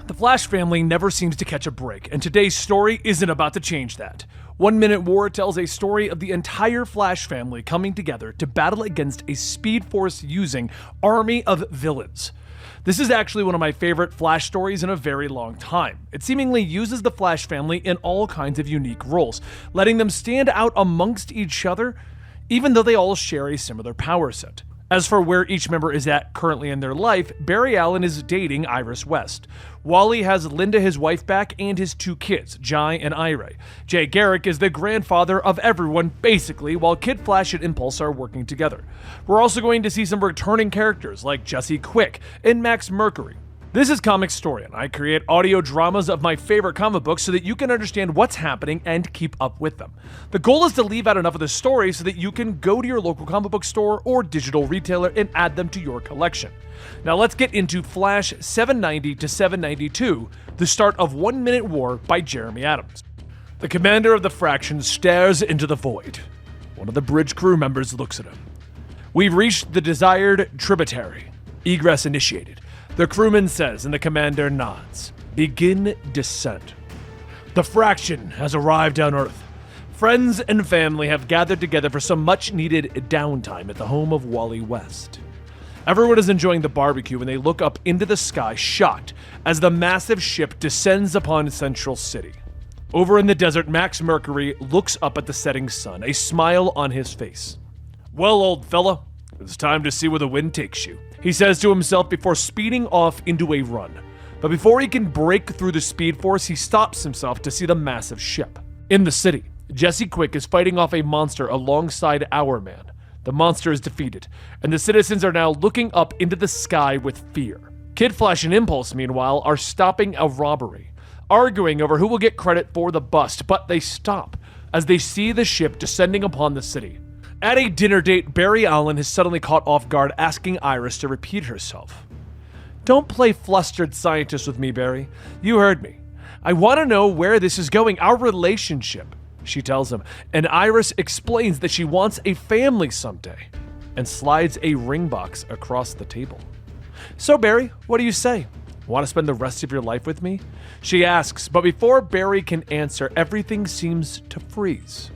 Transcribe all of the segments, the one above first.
The Flash family never seems to catch a break, and today's story isn't about to change that. 1 Minute War tells a story of the entire Flash family coming together to battle against a Speed Force using army of villains. This is actually one of my favorite Flash stories in a very long time. It seemingly uses the Flash family in all kinds of unique roles, letting them stand out amongst each other, even though they all share a similar power set. As for where each member is at currently in their life, Barry Allen is dating Iris West. Wally has Linda, his wife, back, and his 2 kids, Jai and Ira. Jay Garrick is the grandfather of everyone, basically, while Kid Flash and Impulse are working together. We're also going to see some returning characters like Jesse Quick and Max Mercury. This is Comicstorian. I create audio dramas of my favorite comic books so that you can understand what's happening and keep up with them. The goal is to leave out enough of the story so that you can go to your local comic book store or digital retailer and add them to your collection. Now let's get into Flash 790 to 792, the start of 1 Minute War by Jeremy Adams. The commander of the Fraction stares into the void. One of the bridge crew members looks at him. We've reached the desired tributary. Egress initiated. The crewman says, and the commander nods. Begin descent. The Fraction has arrived on Earth. Friends and family have gathered together for some much-needed downtime at the home of Wally West. Everyone is enjoying the barbecue when they look up into the sky, shocked, as the massive ship descends upon Central City. Over in the desert, Max Mercury looks up at the setting sun, a smile on his face. Well, old fella, it's time to see where the wind takes you, he says to himself before speeding off into a run. But before he can break through the Speed Force, he stops himself to see the massive ship. In the city, Jesse Quick is fighting off a monster alongside our man. The monster is defeated, and the citizens are now looking up into the sky with fear. Kid Flash and Impulse, meanwhile, are stopping a robbery, arguing over who will get credit for the bust, but they stop as they see the ship descending upon the city. At a dinner date, Barry Allen is suddenly caught off guard, asking Iris to repeat herself. Don't play flustered scientist with me, Barry. You heard me. I want to know where this is going, our relationship, she tells him, and Iris explains that she wants a family someday, and slides a ring box across the table. So, Barry, what do you say? Want to spend the rest of your life with me? She asks, but before Barry can answer, everything seems to freeze.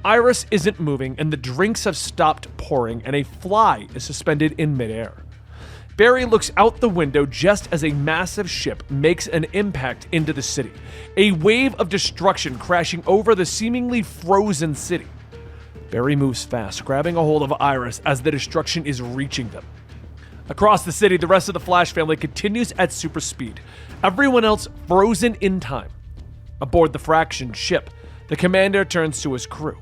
Iris isn't moving, and the drinks have stopped pouring, and a fly is suspended in midair. Barry looks out the window just as a massive ship makes an impact into the city, a wave of destruction crashing over the seemingly frozen city. Barry moves fast, grabbing a hold of Iris as the destruction is reaching them. Across the city, the rest of the Flash family continues at super speed, everyone else frozen in time. Aboard the Fraction ship, the commander turns to his crew.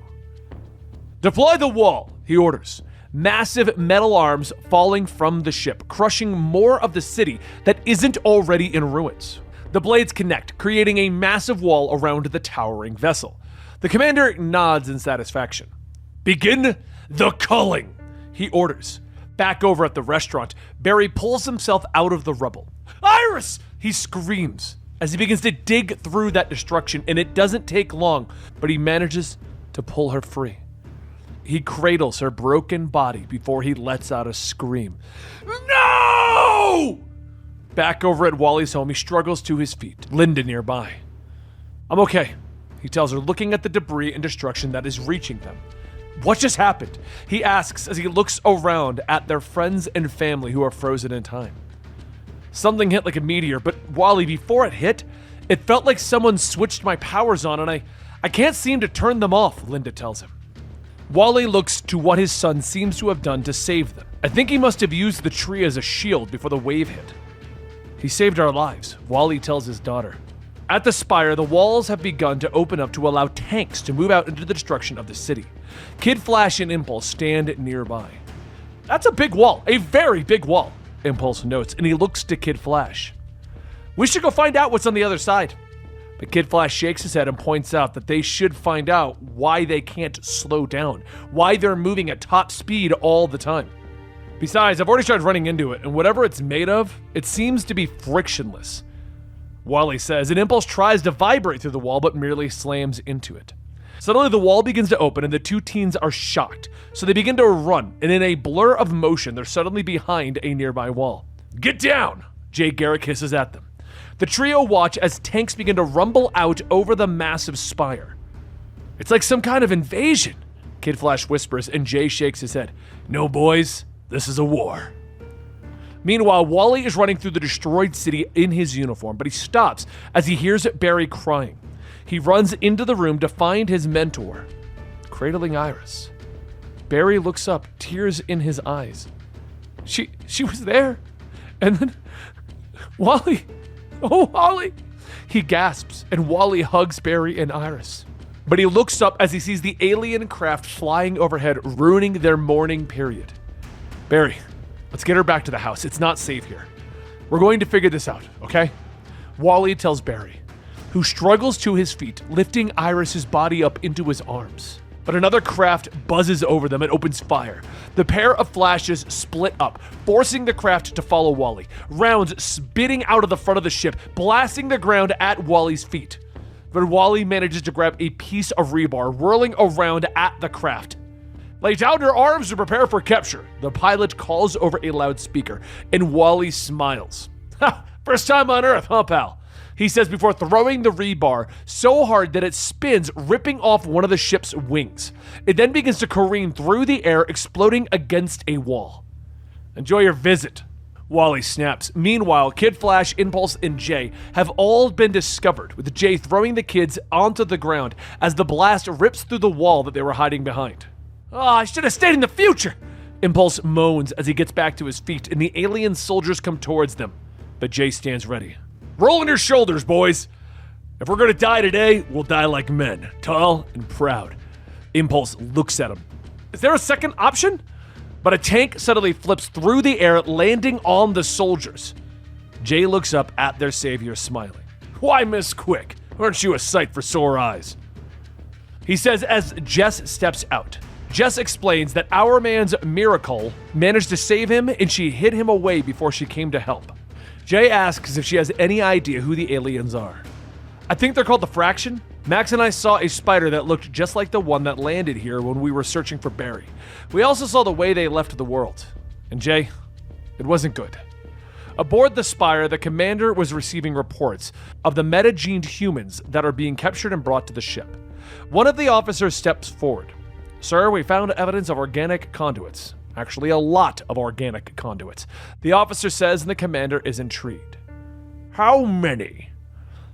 Deploy the wall, he orders. Massive metal arms falling from the ship, crushing more of the city that isn't already in ruins. The blades connect, creating a massive wall around the towering vessel. The commander nods in satisfaction. Begin the culling, he orders. Back over at the restaurant, Barry pulls himself out of the rubble. Iris! He screams as he begins to dig through that destruction, and it doesn't take long, but he manages to pull her free. He cradles her broken body before he lets out a scream. No! Back over at Wally's home, he struggles to his feet, Linda nearby. I'm okay, he tells her, looking at the debris and destruction that is reaching them. What just happened? He asks as he looks around at their friends and family who are frozen in time. Something hit like a meteor, but Wally, before it hit, it felt like someone switched my powers on, and I can't seem to turn them off, Linda tells him. Wally looks to what his son seems to have done to save them. I think he must have used the tree as a shield before the wave hit. He saved our lives, Wally tells his daughter. At the spire, the walls have begun to open up to allow tanks to move out into the destruction of the city. Kid Flash and Impulse stand nearby. That's a big wall, a very big wall, Impulse notes, and he looks to Kid Flash. We should go find out what's on the other side. But Kid Flash shakes his head and points out that they should find out why they can't slow down, why they're moving at top speed all the time. Besides, I've already started running into it, and whatever it's made of, it seems to be frictionless. Wally says, and Impulse tries to vibrate through the wall, but merely slams into it. Suddenly, the wall begins to open, and the 2 teens are shocked, so they begin to run, and in a blur of motion, they're suddenly behind a nearby wall. Get down! Jay Garrick hisses at them. The trio watch as tanks begin to rumble out over the massive spire. It's like some kind of invasion, Kid Flash whispers, and Jay shakes his head. No, boys, this is a war. Meanwhile, Wally is running through the destroyed city in his uniform, but he stops as he hears Barry crying. He runs into the room to find his mentor, cradling Iris. Barry looks up, tears in his eyes. She was there. And then, Wally, oh, Wally. He gasps, and Wally hugs Barry and Iris. But he looks up as he sees the alien craft flying overhead, ruining their mourning period. Barry, let's get her back to the house. It's not safe here. We're going to figure this out, okay? Wally tells Barry, who struggles to his feet, lifting Iris's body up into his arms. But another craft buzzes over them and opens fire. The pair of Flashes split up, forcing the craft to follow Wally. Rounds spitting out of the front of the ship, blasting the ground at Wally's feet. But Wally manages to grab a piece of rebar, whirling around at the craft. Lay down your arms and prepare for capture, the pilot calls over a loudspeaker, and Wally smiles. Ha! First time on Earth, huh, pal? He says before throwing the rebar so hard that it spins, ripping off one of the ship's wings. It then begins to careen through the air, exploding against a wall. Enjoy your visit, Wally snaps. Meanwhile, Kid Flash, Impulse, and Jay have all been discovered, with Jay throwing the kids onto the ground as the blast rips through the wall that they were hiding behind. I should have stayed in the future, Impulse moans as he gets back to his feet and the alien soldiers come towards them. But Jay stands ready. Roll on your shoulders, boys. If we're gonna die today, we'll die like men, tall and proud. Impulse looks at him. Is there a second option? But a tank suddenly flips through the air, landing on the soldiers. Jay looks up at their savior, smiling. Why, Miss Quick? Aren't you a sight for sore eyes? He says as Jess steps out. Jess explains that our man's Miracle managed to save him and she hid him away before she came to help. Jay asks if she has any idea who the aliens are. I think they're called the Fraction. Max and I saw a spider that looked just like the one that landed here when we were searching for Barry. We also saw the way they left the world. And Jay, it wasn't good. Aboard the Spire, the commander was receiving reports of the metagened humans that are being captured and brought to the ship. One of the officers steps forward. Sir, we found evidence of organic conduits. Actually, a lot of organic conduits. The officer says, and the commander is intrigued. How many?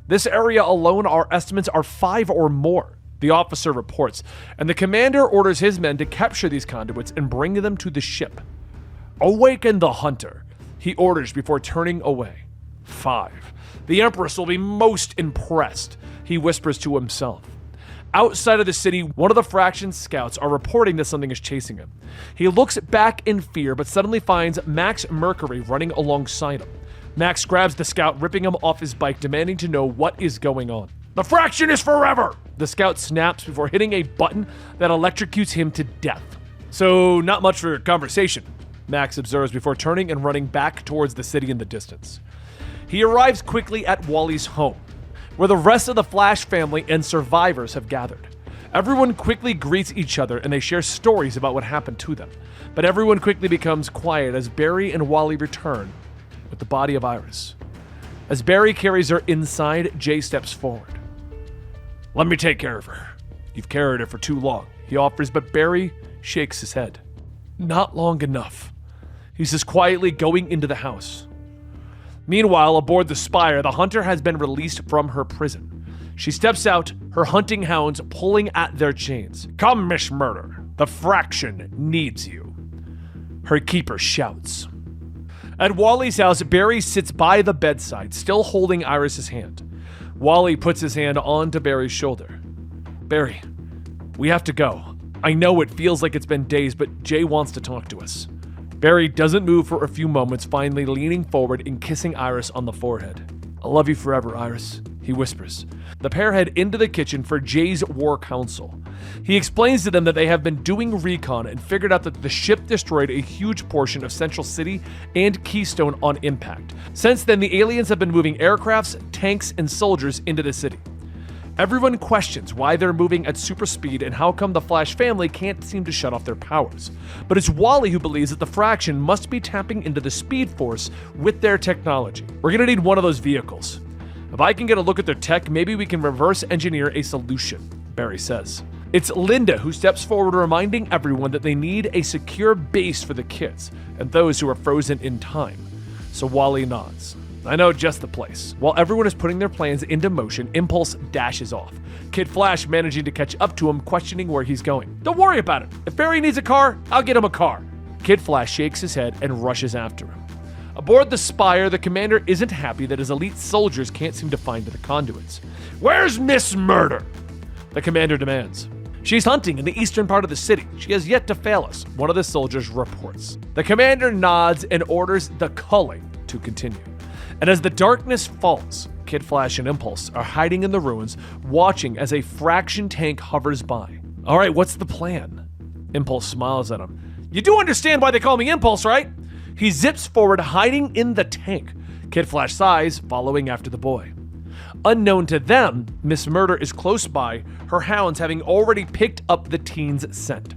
This area alone, our estimates are 5 or more, the officer reports, and the commander orders his men to capture these conduits and bring them to the ship. Awaken the hunter, he orders before turning away. 5. The Empress will be most impressed, he whispers to himself. Outside of the city, one of the Fraction scouts are reporting that something is chasing him. He looks back in fear, but suddenly finds Max Mercury running alongside him. Max grabs the scout, ripping him off his bike, demanding to know what is going on. The Fraction is forever! The scout snaps before hitting a button that electrocutes him to death. So, not much for conversation, Max observes before turning and running back towards the city in the distance. He arrives quickly at Wally's home, where the rest of the Flash family and survivors have gathered. Everyone quickly greets each other and they share stories about what happened to them. But everyone quickly becomes quiet as Barry and Wally return with the body of Iris. As Barry carries her inside, Jay steps forward. Let me take care of her. You've carried her for too long, he offers, but Barry shakes his head. Not long enough. He says quietly, going into the house. Meanwhile, aboard the Spire, the hunter has been released from her prison. She steps out, her hunting hounds pulling at their chains. Come, Miss Murder. The Fraction needs you. Her keeper shouts. At Wally's house, Barry sits by the bedside, still holding Iris's hand. Wally puts his hand onto Barry's shoulder. Barry, we have to go. I know it feels like it's been days, but Jay wants to talk to us. Barry doesn't move for a few moments, finally leaning forward and kissing Iris on the forehead. I love you forever, Iris, he whispers. The pair head into the kitchen for Jay's war council. He explains to them that they have been doing recon and figured out that the ship destroyed a huge portion of Central City and Keystone on impact. Since then, the aliens have been moving aircrafts, tanks, and soldiers into the city. Everyone questions why they're moving at super speed and how come the Flash family can't seem to shut off their powers. But it's Wally who believes that the Fraction must be tapping into the Speed Force with their technology. We're gonna need one of those vehicles. If I can get a look at their tech, maybe we can reverse engineer a solution, Barry says. It's Linda who steps forward, reminding everyone that they need a secure base for the kids and those who are frozen in time. So Wally nods. I know just the place. While everyone is putting their plans into motion, Impulse dashes off. Kid Flash managing to catch up to him, questioning where he's going. Don't worry about it. If Barry needs a car, I'll get him a car. Kid Flash shakes his head and rushes after him. Aboard the Spire, the commander isn't happy that his elite soldiers can't seem to find the conduits. Where's Miss Murder? The commander demands. She's hunting in the eastern part of the city. She has yet to fail us, one of the soldiers reports. The commander nods and orders the culling to continue. And as the darkness falls, Kid Flash and Impulse are hiding in the ruins, watching as a Fraction tank hovers by. All right, what's the plan? Impulse smiles at him. You do understand why they call me Impulse, right? He zips forward, hiding in the tank. Kid Flash sighs, following after the boy. Unknown to them, Miss Murder is close by, her hounds having already picked up the teen's scent.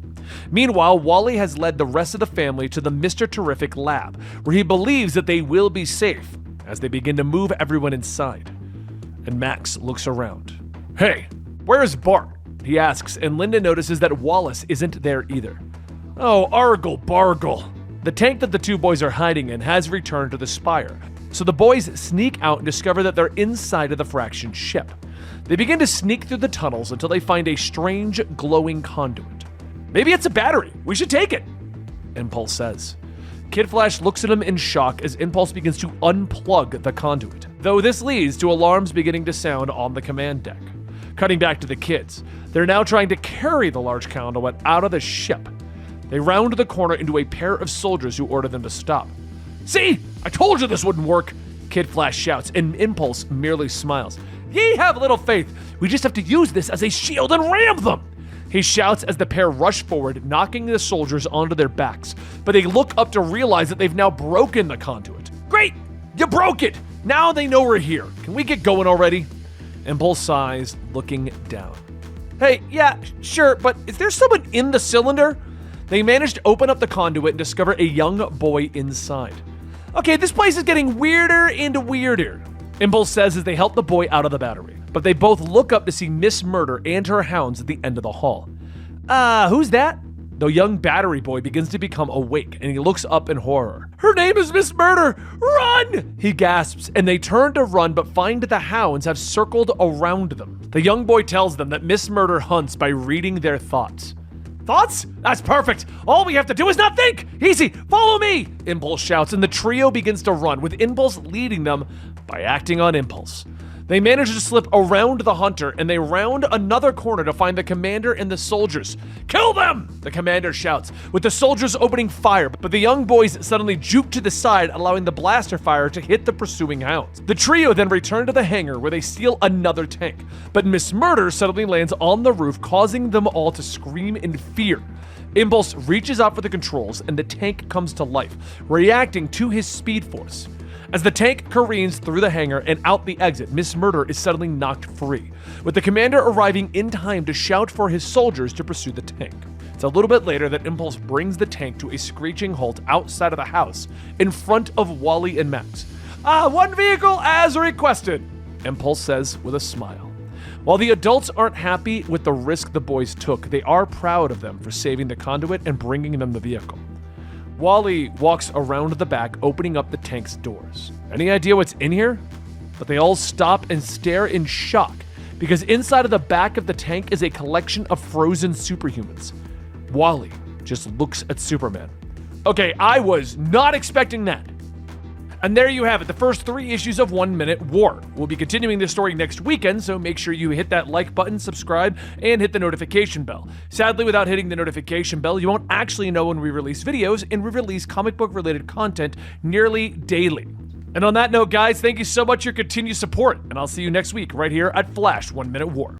Meanwhile, Wally has led the rest of the family to the Mr. Terrific lab, where he believes that they will be safe, as they begin to move everyone inside. And Max looks around. Hey, where's Bart? He asks, and Linda notices that Wallace isn't there either. Oh, Argle Bargle. The tank that the two boys are hiding in has returned to the Spire, so the boys sneak out and discover that they're inside of the Fraction ship. They begin to sneak through the tunnels until they find a strange glowing conduit. Maybe it's a battery. We should take it, Impulse says. Kid Flash looks at him in shock as Impulse begins to unplug the conduit, though this leads to alarms beginning to sound on the command deck. Cutting back to the kids, they're now trying to carry the large conduit out of the ship. They round the corner into a pair of soldiers who order them to stop. See, I told you this wouldn't work, Kid Flash shouts, and Impulse merely smiles. Ye have little faith. We just have to use this as a shield and ram them. He shouts as the pair rush forward, knocking the soldiers onto their backs, but they look up to realize that they've now broken the conduit. Great! You broke it! Now they know we're here. Can we get going already? Impulse sighs, looking down. Hey, yeah, sure, but is there someone in the cylinder? They manage to open up the conduit and discover a young boy inside. Okay, this place is getting weirder and weirder, Impulse says as they help the boy out of the battery. But they both look up to see Miss Murder and her hounds at the end of the hall. Who's that? The young battery boy begins to become awake, and he looks up in horror. Her name is Miss Murder! Run! He gasps, and they turn to run but find the hounds have circled around them. The young boy tells them that Miss Murder hunts by reading their thoughts. Thoughts? That's perfect! All we have to do is not think! Easy! Follow me! Impulse shouts, and the trio begins to run, with Impulse leading them by acting on impulse. They manage to slip around the hunter, and they round another corner to find the commander and the soldiers. Kill them! The commander shouts, with the soldiers opening fire, but the young boys suddenly juke to the side, allowing the blaster fire to hit the pursuing hounds. The trio then return to the hangar, where they steal another tank, but Miss Murder suddenly lands on the roof, causing them all to scream in fear. Impulse reaches out for the controls, and the tank comes to life, reacting to his speed force. As the tank careens through the hangar and out the exit, Miss Murder is suddenly knocked free, with the commander arriving in time to shout for his soldiers to pursue the tank. It's a little bit later that Impulse brings the tank to a screeching halt outside of the house, in front of Wally and Max. One vehicle as requested, Impulse says with a smile. While the adults aren't happy with the risk the boys took, they are proud of them for saving the conduit and bringing them the vehicle. Wally walks around the back, opening up the tank's doors. Any idea what's in here? But they all stop and stare in shock, because inside of the back of the tank is a collection of frozen superhumans. Wally just looks at Superman. Okay, I was not expecting that. And there you have it, the first 3 issues of 1 Minute War. We'll be continuing this story next weekend, so make sure you hit that like button, subscribe, and hit the notification bell. Sadly, without hitting the notification bell, you won't actually know when we release videos, and we release comic book related content nearly daily. And on that note, guys, thank you so much for your continued support, and I'll see you next week right here at Flash 1 Minute War.